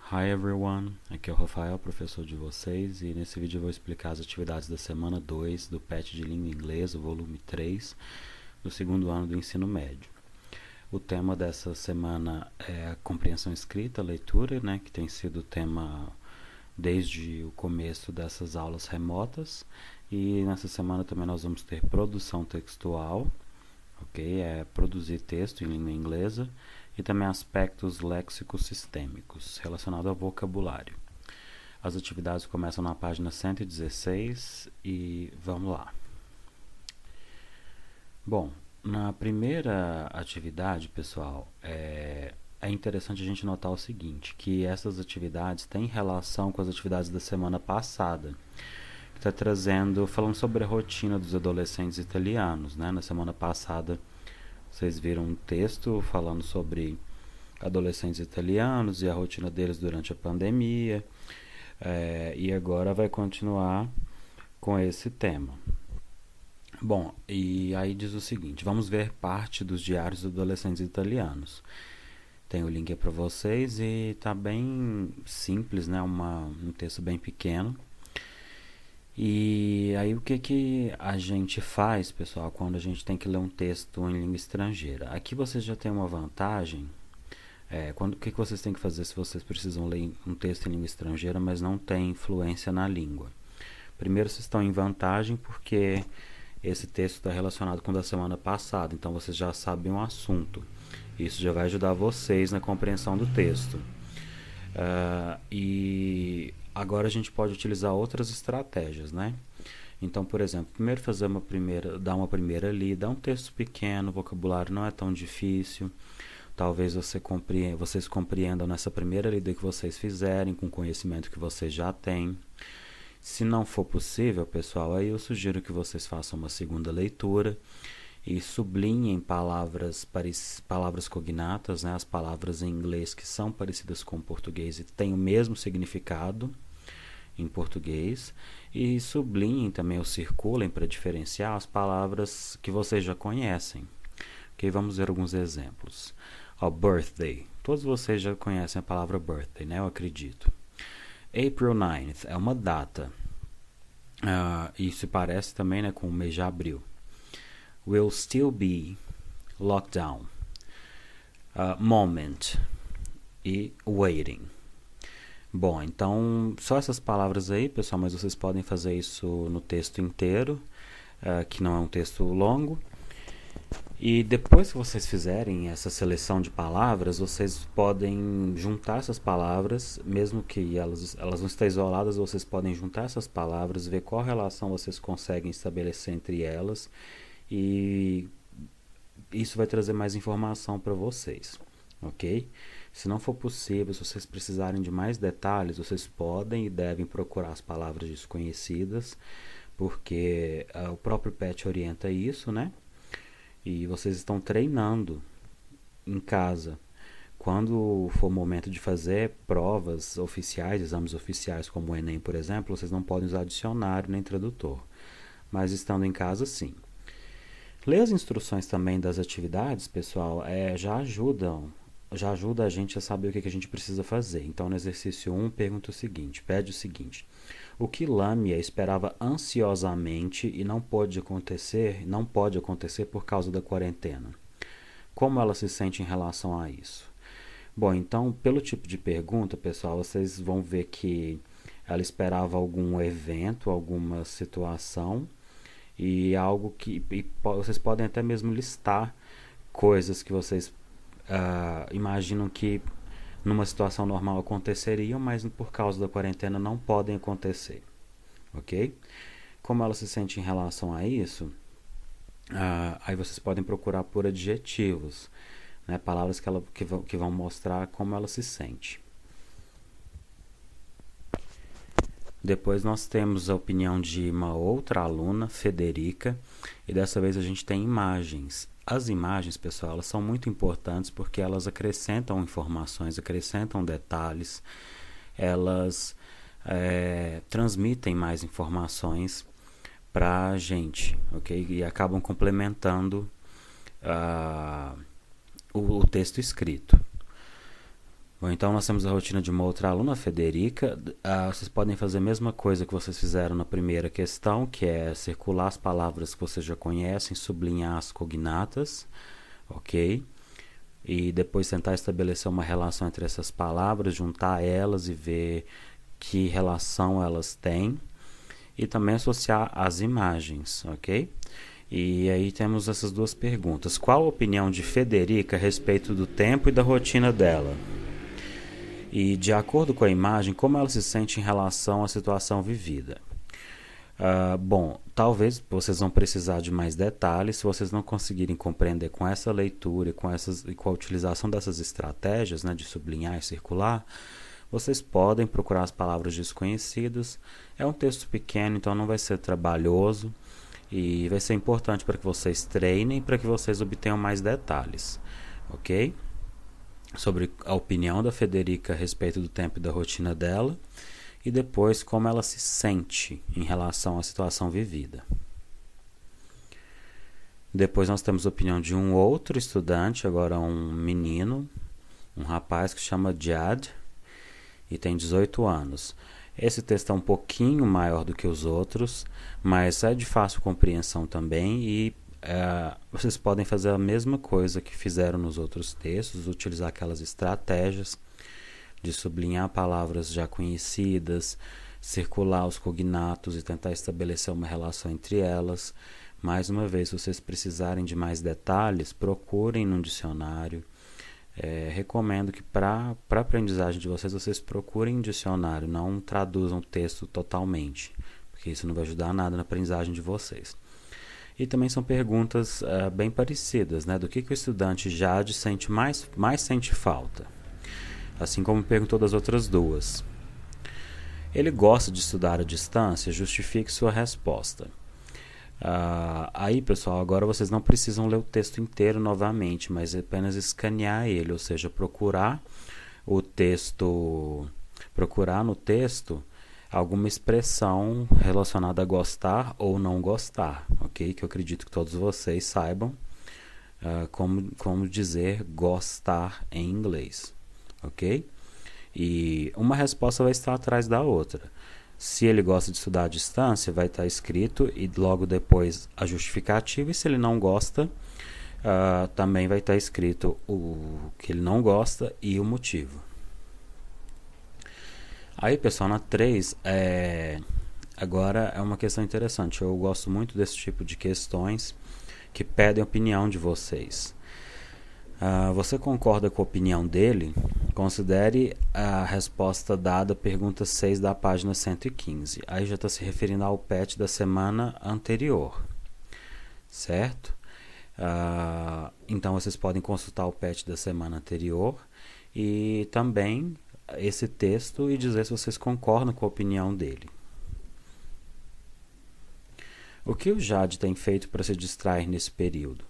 Hi everyone, aqui é o Rafael, professor de vocês, e nesse vídeo eu vou explicar as atividades da semana 2 do PET de Língua Inglesa, volume 3, do segundo ano do ensino médio. O tema dessa semana é a compreensão escrita, a leitura, que tem sido o tema desde o começo dessas aulas remotas, e nessa semana também nós vamos ter produção textual, ok? É produzir texto em língua inglesa, e também aspectos léxicos sistêmicos relacionados ao vocabulário. As atividades começam na página 116 e vamos lá. Bom, na primeira atividade, pessoal, é interessante a gente notar o seguinte, que essas atividades têm relação com as atividades da semana passada, que está falando sobre a rotina dos adolescentes italianos, né? Na semana passada vocês viram um texto falando sobre adolescentes italianos e a rotina deles durante a pandemia, e agora vai continuar com esse tema. Bom, e aí diz o seguinte, vamos ver parte dos diários dos adolescentes italianos. Tem o link para vocês e tá bem simples, né? Um texto bem pequeno. E aí o que a gente faz, pessoal, quando a gente tem que ler um texto em língua estrangeira? Aqui vocês já têm uma vantagem. O que vocês têm que fazer se vocês precisam ler um texto em língua estrangeira, mas não têm fluência na língua? Primeiro, vocês estão em vantagem porque esse texto está relacionado com o da semana passada, então vocês já sabem o assunto. Isso já vai ajudar vocês na compreensão do texto. E agora a gente pode utilizar outras estratégias, né? Então, por exemplo, primeiro dar uma primeira lida, é um texto pequeno, o vocabulário não é tão difícil. Talvez vocês compreendam nessa primeira lida que vocês fizerem, com o conhecimento que vocês já têm. Se não for possível, pessoal, aí eu sugiro que vocês façam uma segunda leitura e sublinhem palavras cognatas, né, as palavras em inglês que são parecidas com o português e têm o mesmo significado em português, e sublinhem também ou circulem para diferenciar as palavras que vocês já conhecem. Ok, vamos ver alguns exemplos. Birthday. Todos vocês já conhecem a palavra birthday, né? Eu acredito. April 9th é uma data. E se parece também, né, com o mês de abril. Will still be lockdown. Moment e waiting. Bom, então só essas palavras aí, pessoal, mas vocês podem fazer isso no texto inteiro, que não é um texto longo. E depois que vocês fizerem essa seleção de palavras, vocês podem juntar essas palavras, mesmo que elas não estejam isoladas, vocês podem juntar essas palavras, ver qual relação vocês conseguem estabelecer entre elas, e isso vai trazer mais informação para vocês, ok? Se não for possível, se vocês precisarem de mais detalhes, vocês podem e devem procurar as palavras desconhecidas, porque o próprio PET orienta isso, né? E vocês estão treinando em casa. Quando for o momento de fazer provas oficiais, exames oficiais como o Enem, por exemplo, vocês não podem usar dicionário nem tradutor. Mas estando em casa, sim. Ler as instruções também das atividades, pessoal, já ajuda a gente a saber o que a gente precisa fazer. Então, no exercício 1, pede o seguinte. O que Lâmia esperava ansiosamente e não pode acontecer por causa da quarentena. Como ela se sente em relação a isso? Bom, então, pelo tipo de pergunta, pessoal, vocês vão ver que ela esperava algum evento, alguma situação, e algo que vocês podem até mesmo listar coisas que vocês imaginam que numa situação normal aconteceriam, mas por causa da quarentena não podem acontecer, ok? Como ela se sente em relação a isso, aí vocês podem procurar por adjetivos, né, palavras que vão mostrar como ela se sente. Depois nós temos a opinião de uma outra aluna, Federica, e dessa vez a gente tem imagens. As imagens, pessoal, elas são muito importantes porque elas acrescentam informações, acrescentam detalhes, elas transmitem mais informações para a gente, ok? E acabam complementando o texto escrito. Ou então nós temos a rotina de uma outra aluna, a Federica. Vocês podem fazer a mesma coisa que vocês fizeram na primeira questão, que é circular as palavras que vocês já conhecem, sublinhar as cognatas, ok? E depois tentar estabelecer uma relação entre essas palavras, juntar elas e ver que relação elas têm. E também associar as imagens, ok? E aí temos essas duas perguntas. Qual a opinião de Federica a respeito do tempo e da rotina dela? E, de acordo com a imagem, como ela se sente em relação à situação vivida? Bom, talvez vocês vão precisar de mais detalhes. Se vocês não conseguirem compreender com essa leitura e com a utilização dessas estratégias, né, de sublinhar e circular, vocês podem procurar as palavras desconhecidas. É um texto pequeno, então não vai ser trabalhoso e vai ser importante para que vocês treinem, para que vocês obtenham mais detalhes, ok? Sobre a opinião da Federica a respeito do tempo e da rotina dela, e depois como ela se sente em relação à situação vivida. Depois nós temos a opinião de um outro estudante, agora um menino, um rapaz que se chama Jad e tem 18 anos. Esse texto é um pouquinho maior do que os outros, mas é de fácil compreensão também e vocês podem fazer a mesma coisa que fizeram nos outros textos, utilizar aquelas estratégias de sublinhar palavras já conhecidas, circular os cognatos e tentar estabelecer uma relação entre elas. Mais uma vez, se vocês precisarem de mais detalhes, procurem num dicionário. Recomendo que para a aprendizagem de vocês procurem um dicionário, não traduzam o texto totalmente, porque isso não vai ajudar nada na aprendizagem de vocês. E também são perguntas bem parecidas, né? Do que o estudante Jade sente mais sente falta, assim como perguntou das outras duas. Ele gosta de estudar à distância? Justifique sua resposta. Aí, pessoal, agora vocês não precisam ler o texto inteiro novamente, mas apenas escanear ele, ou seja, procurar no texto alguma expressão relacionada a gostar ou não gostar, ok? Que eu acredito que todos vocês saibam como dizer gostar em inglês, ok? E uma resposta vai estar atrás da outra. Se ele gosta de estudar à distância, vai estar escrito e logo depois a justificativa. E se ele não gosta, também vai estar escrito o que ele não gosta e o motivo. Aí, pessoal, na 3, agora é uma questão interessante. Eu gosto muito desse tipo de questões que pedem a opinião de vocês. Você concorda com a opinião dele? Considere a resposta dada à pergunta 6 da página 115. Aí já está se referindo ao PET da semana anterior, certo? Então vocês podem consultar o PET da semana anterior e também esse texto e dizer se vocês concordam com a opinião dele. O que o Jade tem feito para se distrair nesse período?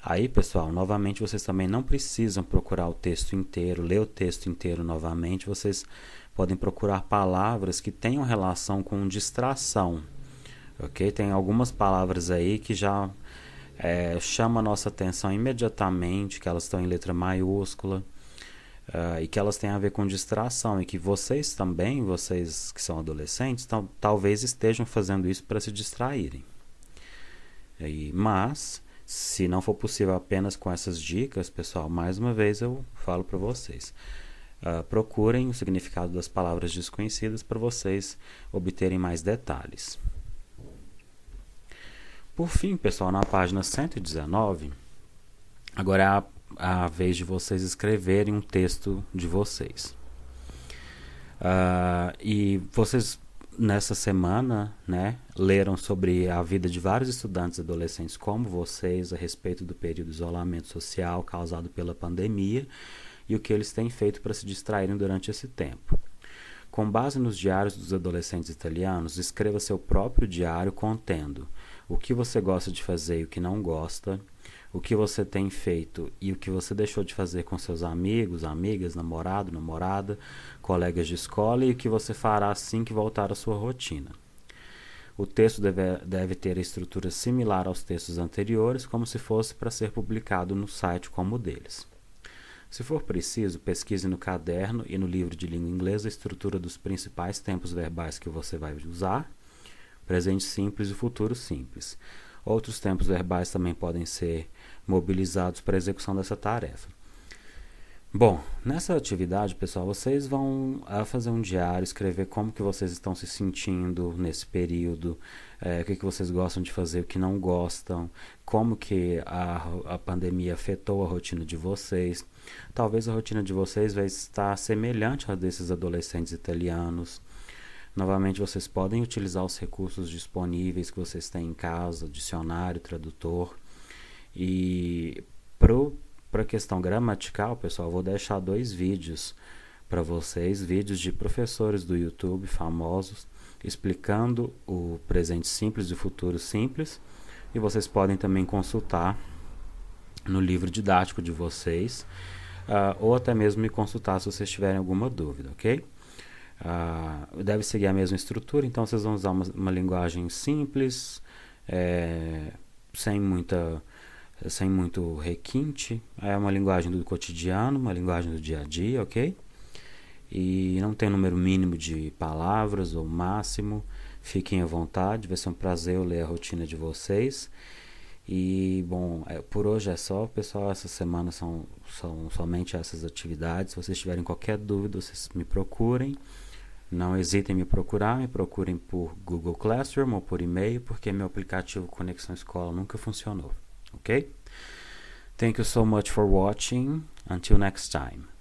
Aí, pessoal, novamente vocês também não precisam procurar o texto inteiro, ler o texto inteiro novamente. Vocês podem procurar palavras que tenham relação com distração, ok? Tem algumas palavras aí que já chamam a nossa atenção imediatamente, que elas estão em letra maiúscula e que elas têm a ver com distração e que vocês também, vocês que são adolescentes, talvez estejam fazendo isso para se distraírem. Mas se não for possível apenas com essas dicas, pessoal, mais uma vez eu falo para vocês. Procurem o significado das palavras desconhecidas para vocês obterem mais detalhes. Por fim, pessoal, na página 119, agora é a vez de vocês escreverem um texto de vocês. E vocês nessa semana, né, leram sobre a vida de vários estudantes adolescentes como vocês a respeito do período de isolamento social causado pela pandemia e o que eles têm feito para se distraírem durante esse tempo. Com base nos diários dos adolescentes italianos, escreva seu próprio diário contendo o que você gosta de fazer e o que não gosta, o que você tem feito e o que você deixou de fazer com seus amigos, amigas, namorado, namorada, colegas de escola e o que você fará assim que voltar à sua rotina. O texto deve ter a estrutura similar aos textos anteriores, como se fosse para ser publicado no site como o deles. Se for preciso, pesquise no caderno e no livro de língua inglesa a estrutura dos principais tempos verbais que você vai usar, presente simples e futuro simples. Outros tempos verbais também podem ser mobilizados para a execução dessa tarefa. Bom, nessa atividade, pessoal, vocês vão fazer um diário, escrever como que vocês estão se sentindo nesse período, o que vocês gostam de fazer, o que não gostam, como que a pandemia afetou a rotina de vocês. Talvez a rotina de vocês vai estar semelhante à desses adolescentes italianos. Novamente, vocês podem utilizar os recursos disponíveis que vocês têm em casa, dicionário, tradutor. E para a questão gramatical, pessoal, vou deixar 2 vídeos para vocês, vídeos de professores do YouTube famosos, explicando o presente simples e o futuro simples. E vocês podem também consultar no livro didático de vocês, ou até mesmo me consultar se vocês tiverem alguma dúvida, ok? Deve seguir a mesma estrutura, então vocês vão usar uma linguagem simples, sem muito requinte, é uma linguagem do cotidiano, uma linguagem do dia a dia, ok? E não tem número mínimo de palavras ou máximo, fiquem à vontade, vai ser um prazer eu ler a rotina de vocês. E, bom, por hoje é só, pessoal, essa semana são somente essas atividades. Se vocês tiverem qualquer dúvida, vocês me procurem. Não hesitem em me procurem por Google Classroom ou por e-mail, porque meu aplicativo Conexão Escola nunca funcionou. Okay? Thank you so much for watching. Until next time.